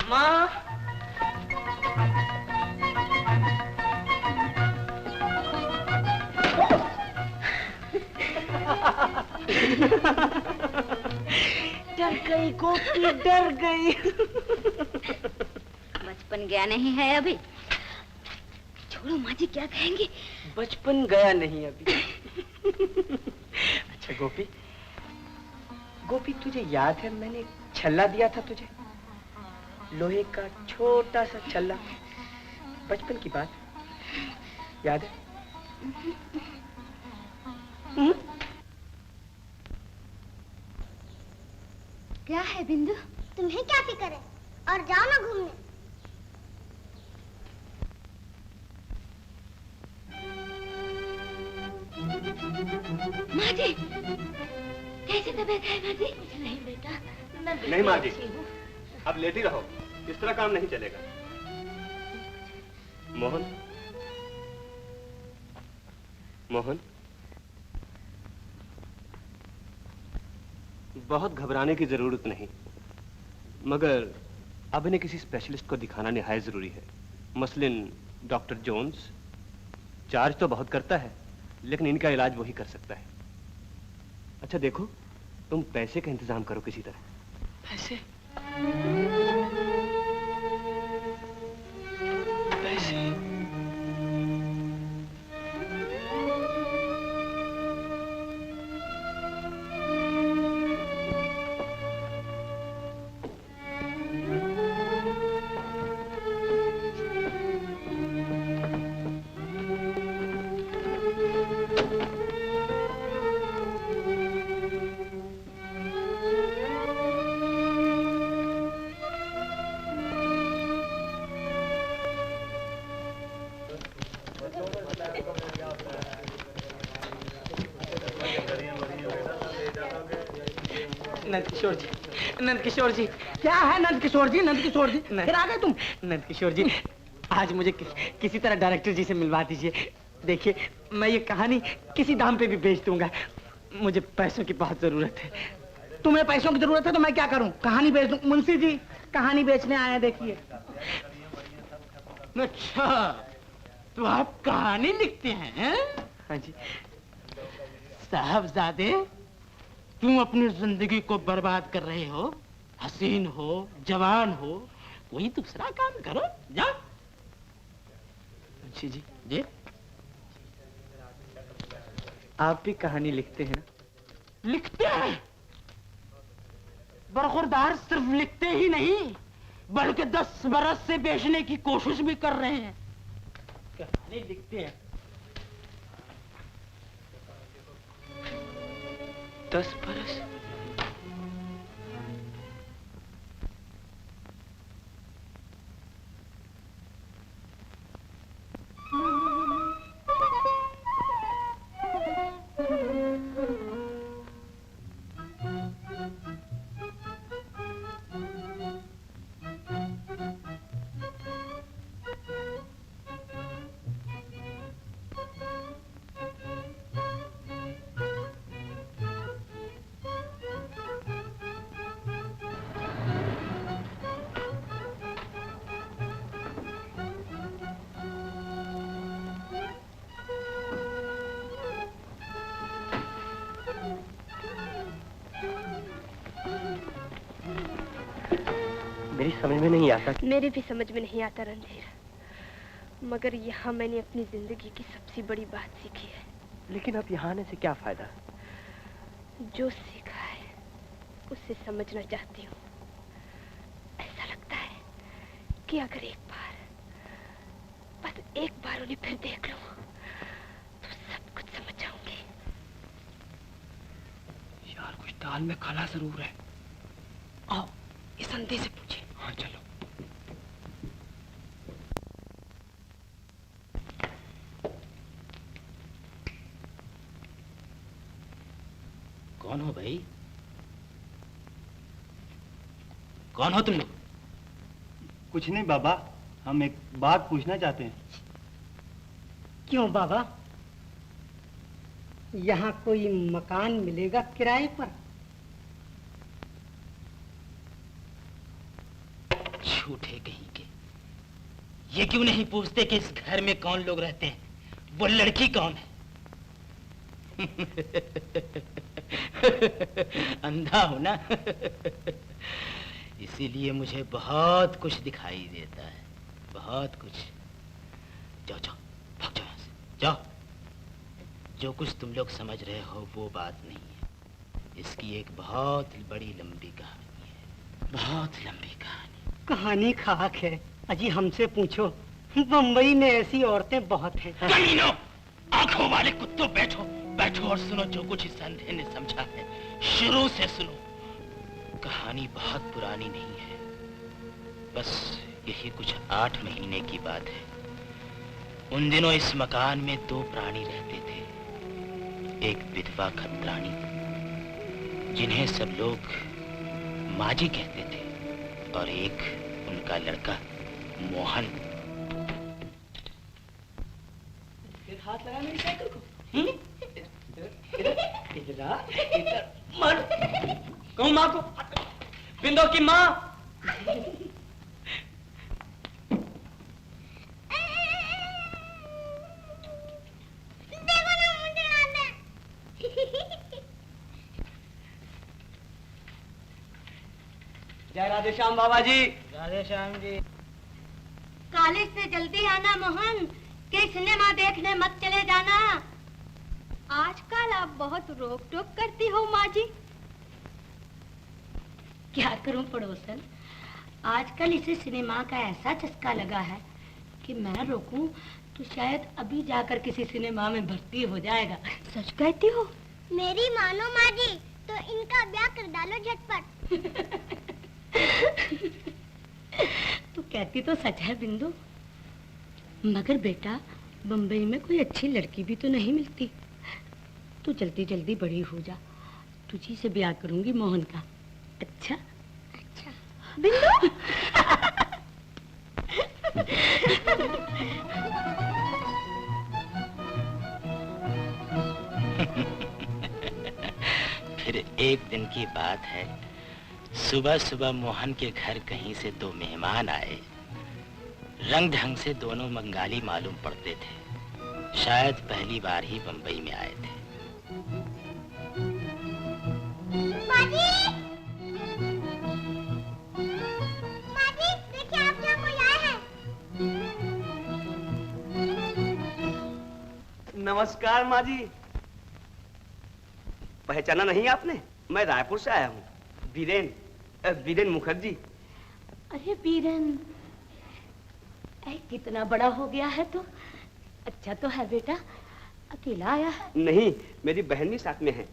माँ। डर गई गोपी, डर गई। बचपन गया नहीं है अभी। छोड़ो माँ जी, क्या कहेंगे। बचपन गया नहीं अभी। अच्छा गोपी, गोपी तुझे याद है मैंने छल्ला दिया था तुझे, लोहे का छोटा सा छल्ला, बचपन की बात याद है? क्या है बिंदु? तुम्हें क्या फिक्र है? और जाओ ना घूमने। माँ जी, कैसी तबीयत है माँ जी? नहीं बेटा, नहीं माँ जी, अब लेटी रहो, इस तरह काम नहीं चलेगा। मोहन, मोहन, बहुत घबराने की जरूरत नहीं, मगर अब इन्हें किसी स्पेशलिस्ट को दिखाना निहायत जरूरी है। मसलन डॉक्टर जोन्स। चार्ज तो बहुत करता है, लेकिन इनका इलाज वही कर सकता है। अच्छा देखो, तुम पैसे का इंतजाम करो किसी तरह। पैसे? पैसे? नंदकिशोर जी, नंदकिशोर जी, क्या है नंदकिशोर जी? नंदकिशोर जी, फिर आ गए तुम? नंदकिशोर जी, आज मुझे किसी तरह डायरेक्टर जी से मिलवा दीजिए। देखिए, मैं ये कहानी किसी दाम पे भी बेच दूंगा। मुझे पैसों की बहुत जरूरत है। तुम्हें पैसों की जरूरत है तो मैं क्या करूं? कहानी बेच दूं? मुंशी जी, कहानी बेचने आए, देखिए। अच्छा, तो आप कहानी लिखते हैं? हाँ जी। साहबजादे, तुम अपनी जिंदगी को बर्बाद कर रहे हो। हसीन हो, जवान हो, कोई दूसरा काम करो। जाओ। मुंशी जी, जी, आप भी कहानी लिखते हैं ना? लिखते हैं। बरखुरदार सिर्फ लिखते ही नहीं, बल्कि 10 बरस से बेचने की कोशिश भी कर रहे हैं। कहानी लिखते हैं। 10 बरस? मेरी समझ में नहीं आता। मेरी भी समझ में नहीं आता रणधीर, मगर यहाँ मैंने अपनी जिंदगी की सबसे बड़ी बात सीखी है। लेकिन अब यहाँ आने से क्या फायदा? जो सीखा है उससे समझना चाहती हूँ। ऐसा लगता है कि अगर एक बार, बस एक बार उन्हें फिर देख लूं तो सब कुछ समझ जाऊंगी। यार, कुछ दाल में काला जरूर है। आओ, इस अंधे से पूछे। हाँ चलो। कौन हो भाई? कौन हो तुम लोग? कुछ नहीं बाबा, हम एक बात पूछना चाहते हैं। क्यों बाबा, यहाँ कोई मकान मिलेगा किराए पर? झूठी ये क्यों नहीं पूछते कि इस घर में कौन लोग रहते हैं, वो लड़की कौन है? अंधा हूं ना, इसीलिए मुझे बहुत कुछ दिखाई देता है, बहुत कुछ। जाओ जाओ, भाग जाओ यहाँ से, जाओ। जो कुछ तुम लोग समझ रहे हो वो बात नहीं है, इसकी एक बहुत बड़ी लंबी कहानी है, बहुत लंबी कहानी। कहानी खाक है, अजी हमसे पूछो, बम्बई में ऐसी औरतें बहुत हैं। कमीनों, आंखों वाले कुत्तों, बैठो बैठो और सुनो जो कुछ इस अंधे ने समझा है, शुरू से सुनो। कहानी बहुत पुरानी नहीं है, बस यही कुछ 8 महीने की बात है। उन दिनों इस मकान में 2 प्राणी रहते थे, एक विधवा खतरानी जिन्हें सब लोग माजी कहते थे, और एक उनका लड़का मोहन। हाथ लगा मेरी साइकिल को। इधर मर। कहूँ माँ को, बिंदो की माँ। जय राधे श्याम बाबा जी। राधे श्याम जी। कॉलेज से जल्दी आना मोहन, के सिनेमा देखने मत चले जाना। आजकल आप बहुत रोक टोक करती हो माँ जी। क्या करूं पड़ोसन, आजकल इसे सिनेमा का ऐसा चस्का लगा है कि मैं रोकूं तो शायद अभी जाकर किसी सिनेमा में भर्ती हो जाएगा। सच कहती हो? मेरी मानो माँ जी, तो इनका ब्याह कर डालो झटपट। तू कहती तो सच है बिंदु, मगर बेटा बम्बई में कोई अच्छी लड़की भी तो नहीं मिलती। तू जल्दी जल्दी बड़ी हो जा, तुझी से ब्याह करूंगी मोहन का। अच्छा अच्छा बिंदु। फिर एक दिन की बात है, सुबह सुबह मोहन के घर कहीं से 2 मेहमान आए। रंग ढंग से दोनों बंगाली मालूम पड़ते थे, शायद पहली बार ही बंबई में आए थे। माजी, माजी, देखिए आप क्या कोई आया है। नमस्कार माँ जी। पहचाना नहीं आपने? मैं रायपुर से आया हूँ, बीरेन मुखर्जी। अरे बीरन, कितना बड़ा हो गया है तो। अच्छा तो है बेटा, अकेला आया है? नहीं, मेरी बहन भी साथ में है।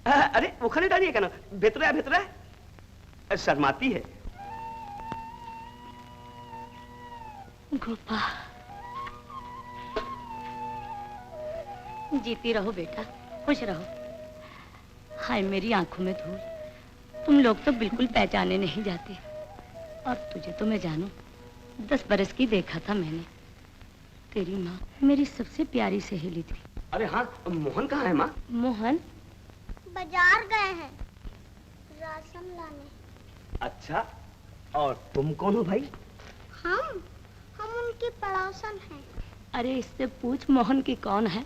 अरे वो खाने डालिए क्या ना, भेतरा शर्माती है। गोपा, जीती रहो बेटा, खुश रहो। हाय मेरी आंखों में धूल, तुम लोग तो बिल्कुल पहचाने नहीं जाते। और तुझे तो मैं जानू, 10 बरस की देखा था मैंने। तेरी माँ मेरी सबसे प्यारी सहेली थी। अरे हाँ, मोहन कहाँ है माँ? मोहन बाजार गए हैं राशन लाने। अच्छा, और तुम कौन हो भाई? हम उनकी पड़ोसन हैं। अरे इससे पूछ मोहन की कौन है।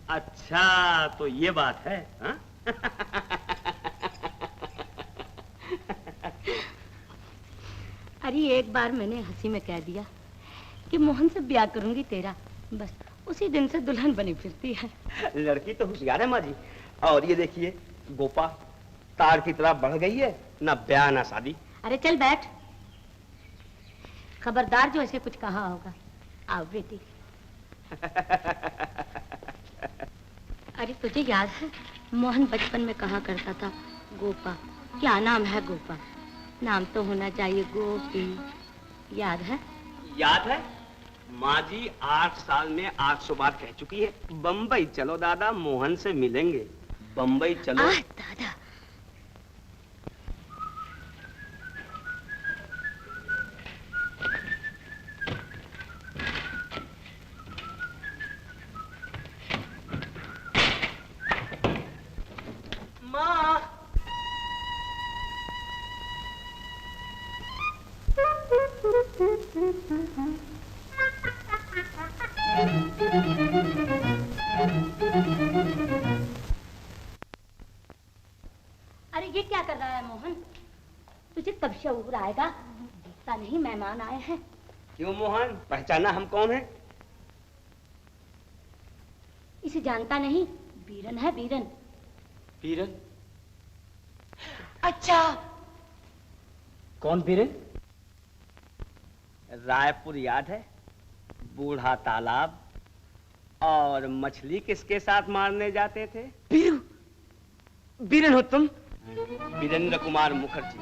अच्छा तो ये बात है हा? अरे एक बार मैंने हंसी में कह दिया कि मोहन से ब्याह करूंगी तेरा, बस उसी दिन से दुल्हन बनी फिरती है। लड़की तो होशियार है माँ जी। और ये देखिए गोपा तार की तरह बढ़ गई है, ना ब्याह ना शादी। अरे चल बैठ, खबरदार जो ऐसे कुछ कहा होगा। आओ बेटी। अरे तुझे याद है मोहन बचपन में कहा करता था गोपा? क्या नाम है गोपा? नाम तो होना चाहिए गोपी। याद है? याद है माँ जी, 8 साल में 800 बार कह चुकी है, बम्बई चलो दादा, मोहन से मिलेंगे। बम्बई चलो। दादा, माँ। अरे ये क्या कर रहा है मोहन? तुझे कब शऊर आएगा? दिखता नहीं मेहमान आए हैं। क्यों मोहन, पहचाना हम कौन है? इसे जानता नहीं? बीरन है, बीरन। बीरन? अच्छा, कौन बीरन? रायपुर याद है? बूढ़ा तालाब और मछली किसके साथ मारने जाते थे? बीरू, बीरन हो तुम? वीरेंद्र कुमार मुखर्जी।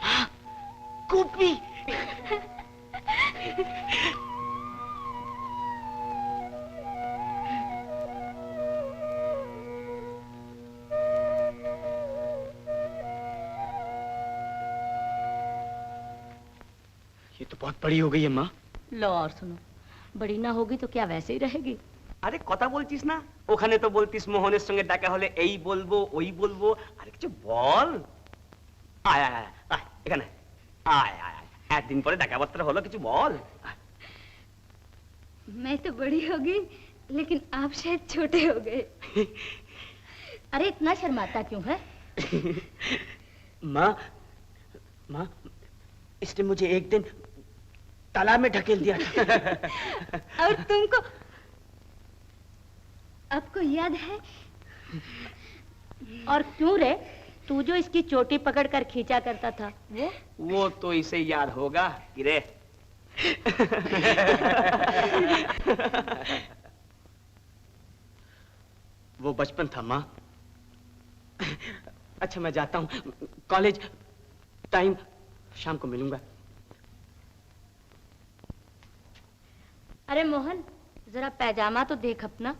हाँ, गोपी। ये तो बहुत बड़ी हो गई है माँ। लो और सुनो, बड़ी ना होगी तो क्या वैसे ही रहेगी? আরে কথা বলছিস না? ওখানে তো বলতিস মোহনের সঙ্গে দেখা হলে এই বলবো ওই বলবো, আরে কিছু বল। আয় আয় আয় এখানে আয় আয় আয়, একদিন পরে দেখাবার্তা হলো, কিছু বল। मैं तो बड़ी हो गई, लेकिन आप शायद छोटे हो गए। अरे इतना शर्माता क्यों है? माँ, माँ, इसने मुझे एक दिन तालाब में ढकेल दिया था। और तुमको, आपको याद है? और क्यों रे? तू जो इसकी चोटी पकड़कर खींचा करता था, वो तो इसे याद होगा गिरे। वो बचपन था माँ। अच्छा मैं जाता हूँ कॉलेज, टाइम शाम को मिलूंगा। अरे मोहन, जरा पैजामा तो देख अपना।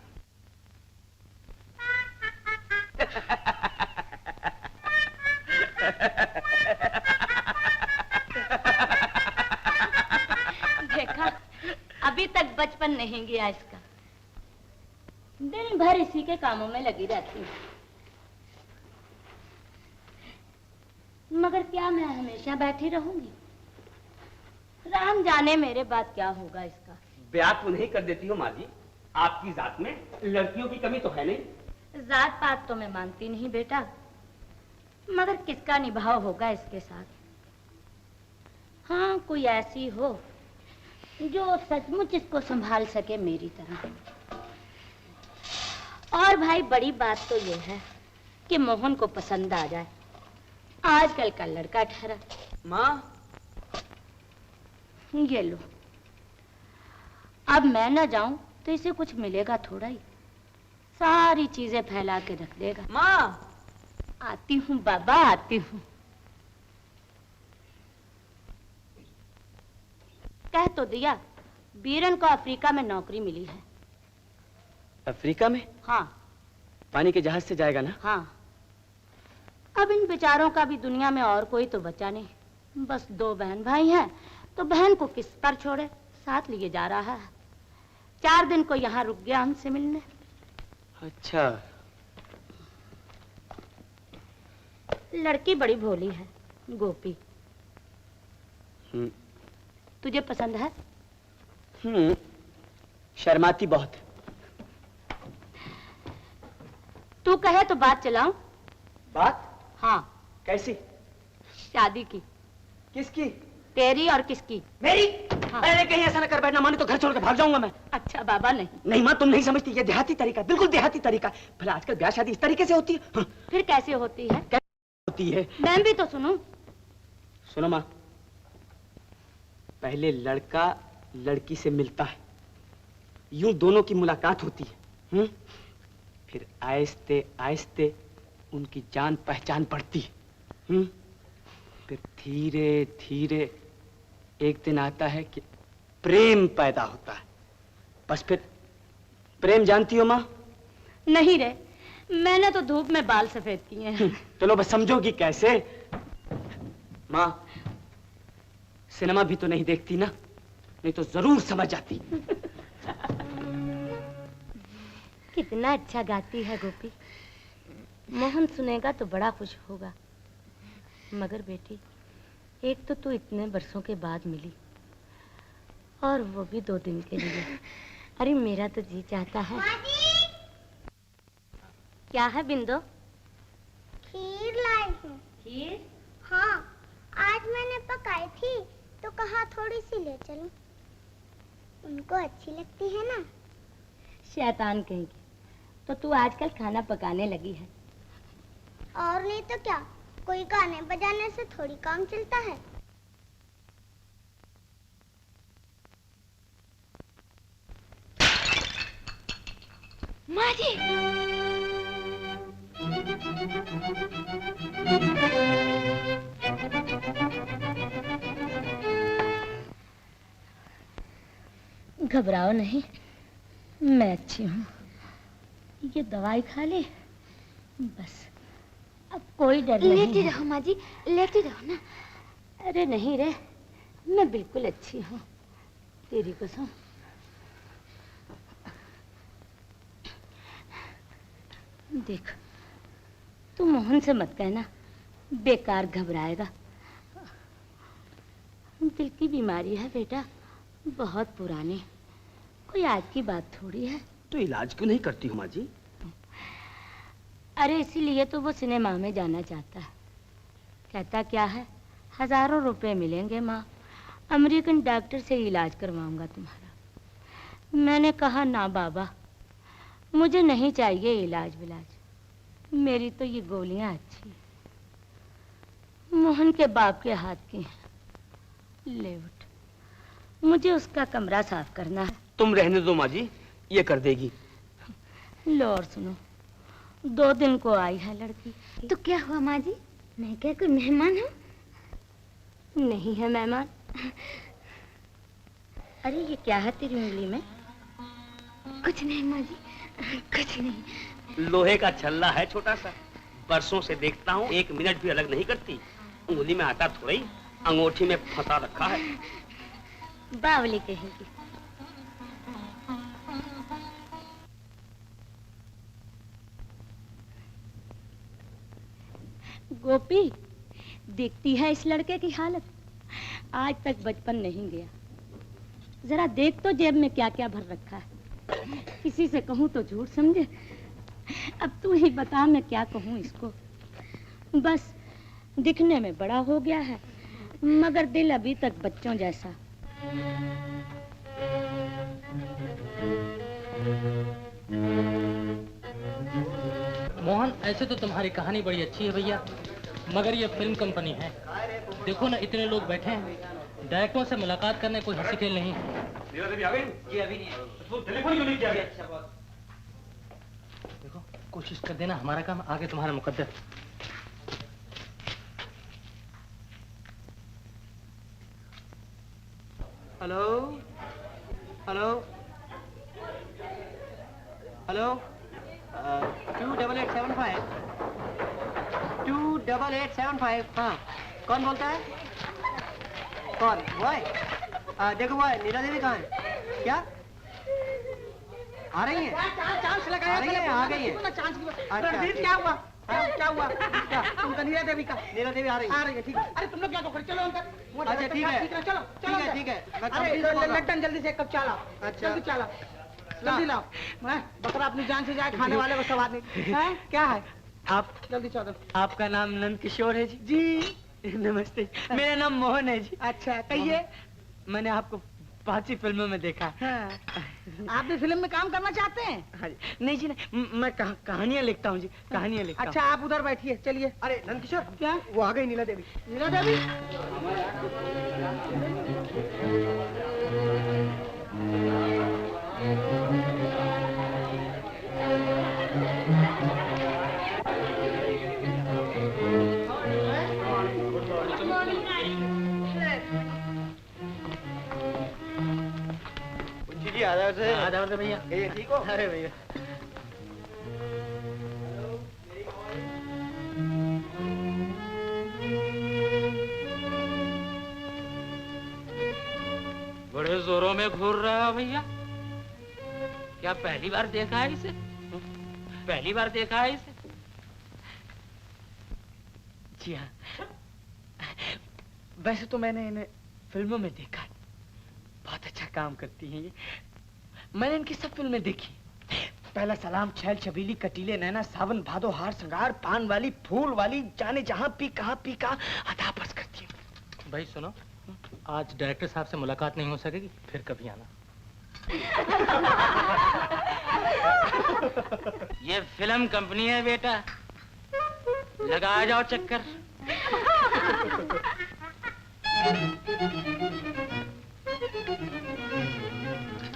देखा, अभी तक बचपन नहीं गया इसका। दिन भर इसी के कामों में लगी रहती हूँ। मगर क्या मैं हमेशा बैठी रहूंगी? राम जाने मेरे बाद क्या होगा इसका। ब्याह तो नहीं कर देती हो माँ जी? आपकी जात में लड़कियों की कमी तो है नहीं। जात पात तो मैं मानती नहीं बेटा, मगर किसका निभाव होगा इसके साथ? हाँ, कोई ऐसी हो जो सचमुच इसको संभाल सके मेरी तरह। और भाई बड़ी बात तो ये है कि मोहन को पसंद आ जाए। आजकल का लड़का ठहरा। माँ, ये लो, अब मैं न जाऊं तो इसे कुछ मिलेगा थोड़ा ही, सारी चीजें फैला के रख देगा। माँ, आती हूँ बाबा, आती हूँ। कह तो दिया, बीरन को अफ्रीका में नौकरी मिली है। अफ्रीका में? हाँ। पानी के जहाज से जाएगा ना? हाँ। अब इन बेचारों का भी दुनिया में और कोई तो बचा नहीं। बस 2 बहन भाई हैं, तो बहन को किस पर छोड़े, साथ लिए जा रहा है। 4 दिन को यहाँ रुक गया हमसे मिलने। अच्छा। लड़की बड़ी भोली है, गोपी। तुझे पसंद है? शर्माती बहुत। तू कहे तो बात चलाऊं? बात? हाँ। कैसी? शादी की। किसकी? तेरी और किसकी? मेरी? हाँ। अरे कहीं ऐसा ना कर बैठना, माने तो घर छोड़ के भाग जाऊंगा मैं। अच्छा बाबा नहीं। नहीं माँ, तुम नहीं समझती, ये देहाती तरीका, बिल्कुल देहाती तरीका। भला आजकल ब्याह शादी इस तरीके से होती है? हाँ। फिर कैसे होती है? कैसे होती है? मैं भी तो सुनूं। सुनो माँ, पहले लड़का लड़की से मिलता है, यूं दोनों की मुलाकात होती है। फिर आहिस्ते आहिस्ते उनकी जान पहचान पड़ती है। फिर धीरे धीरे एक दिन आता है कि प्रेम पैदा होता है। बस फिर प्रेम जानती हो माँ? नहीं रे, मैंने तो धूप में बाल सफेद किए हैं। चलो बस समझोगी कैसे? माँ, सिनेमा भी तो नहीं देखती ना, नहीं तो जरूर समझ जाती। कितना अच्छा गाती है गोपी। मोहन सुनेगा तो बड़ा खुश होगा। मगर बेटी, एक तो तू इतने बरसों के बाद मिली, और वो भी 2 दिन के लिए। अरे मेरा तो जी चाहता है। क्या है बिंदु? खीर लाई हूँ। खीर? हाँ, आज मैंने पकाई थी तो कहा थोड़ी सी ले चलूं। उनको अच्छी लगती है ना। शैतान कहेंगी। तो तू आजकल खाना पकाने लगी है। और नहीं तो क्या, कोई गाने बजाने से थोड़ी काम चलता है। माँ जी, घबराओ नहीं, मैं अच्छी हूँ। ये दवाई खा ले, बस अब कोई डर नहीं। लेटी रहो माँ जी, लेटी रहो ना। अरे नहीं रे, मैं बिल्कुल अच्छी हूँ, तेरी कसम। देख, तू मोहन से मत कहना, बेकार घबराएगा। दिल की बीमारी है बेटा, बहुत पुरानी, कोई आज की बात थोड़ी है। तो इलाज क्यों नहीं करती हो माँ जी? अरे इसीलिए तो वो सिनेमा में जाना चाहता है। कहता क्या है, हजारों रुपए मिलेंगे माँ, अमेरिकन डॉक्टर से इलाज करवाऊंगा तुम्हारा। मैंने कहा ना बाबा, मुझे नहीं चाहिए इलाज विलाज, मेरी तो ये गोलियां अच्छी हैं। मोहन के बाप के हाथ की हैं। ले उठ, मुझे उसका कमरा साफ करना है। तुम रहने दो माँ जी, ये कर देगी। लो और सुनो, 2 दिन को आई है लड़की। तो क्या हुआ माँ जी, मैं क्या कोई मेहमान हूँ? नहीं है मेहमान। अरे ये क्या है तेरी उंगली में? कुछ नहीं माँ जी, कुछ नहीं। लोहे का छल्ला है छोटा सा, बरसों से देखता हूँ, 1 मिनट भी अलग नहीं करती। उंगली में आटा थोड़ा ही, अंगूठी में फंसा रखा है। बावली कहेगी। गोपी, देखती है इस लड़के की हालत, आज तक बचपन नहीं गया। जरा देख तो जेब में क्या क्या भर रखा है। किसी से कहूँ तो झूठ समझे। अब तू ही बता मैं क्या कहूँ इसको। बस दिखने में बड़ा हो गया है, मगर दिल अभी तक बच्चों जैसा। मोहन, ऐसे तो तुम्हारी कहानी बड़ी अच्छी है भैया, मगर ये फिल्म कंपनी है। देखो ना, इतने लोग बैठे हैं, डायरेक्टरों से मुलाकात करने कोई हंसी खेल नहीं है। देखो, कोशिश कर देना, हमारा काम आगे तुम्हारा मुकद्दर। Hello hello hello 28875 28875। हाँ, कौन बोलता है? कौन वो है? देखो वो है, नीला देवी कहाँ है? क्या आ रही है? चांस लगाया, आ रही है, आ गई है। अच्छा, क्या हुआ? क्या हुआ? क्या उनका नीला देवी का? नीला देवी आ रही है, ठीक है। अरे तुम लोग क्या करो, चलो अंदर। अच्छा ठीक है, चलो चलो, ठीक है। अरे लट्टन जल्दी से एक कप चाय लाओ। अच्छा जल्दी चाय लाओ, जल्दी लाओ। बकरा अपनी जान से जाए, खाने वाले को सवाद नहीं है। क्या है? आप जल्दी चलो। आपका नाम नंद किशोर है जी? जी नमस्ते, मेरा नाम मोहन है जी। अच्छा कहिए। मैंने आपको 5 ही फिल्मों में देखा। हाँ। आप भी फिल्म में काम करना चाहते हैं? हाँ जी। नहीं जी नहीं, मैं कहानियाँ लिखता हूँ जी, कहानियाँ लिखता हूँ। अच्छा आप उधर बैठिए, चलिए। अरे नंद किशोर, क्या वो आ गई नीला देवी? नीला देवी? जी आधार भैया। ठीक हो? अरे भैया बड़े जोरों में घूर रहा है भैया। क्या पहली बार देखा है इसे? पहली बार देखा है इसे? जी हाँ, वैसे तो मैंने इन्हें फिल्मों में देखा है, बहुत अच्छा काम करती हैं ये। मैंने इनकी सब फिल्में देखी। पहला सलाम, छैल छबीली, कटीले नैना, सावन भादो, हार श्रृंगार, पान वाली, फूल वाली, जाने जहां पी का अदा बस करती हूँ। भाई सुनो, आज डायरेक्टर साहब से मुलाकात नहीं हो सकेगी, फिर कभी आना। ये फिल्म कंपनी है बेटा, लगा जाओ चक्कर।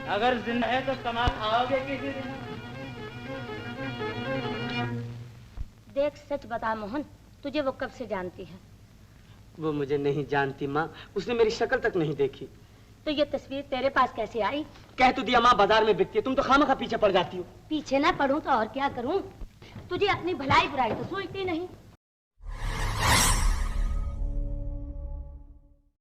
अगर जिंदा है तो कमा खाओगे किसी दिन। देख सच बता मोहन, तुझे वो कब से जानती है? वो मुझे नहीं जानती माँ, उसने मेरी शक्ल तक नहीं देखी। तो ये तस्वीर तेरे पास कैसे आई? कह तो दिया माँ, बाजार में बिकती है, तुम तो खामखा पीछे पड़ जाती हो। पीछे ना पड़ूं तो और क्या करूं? तुझे अपनी भलाई बुराई तो सोचती नहीं।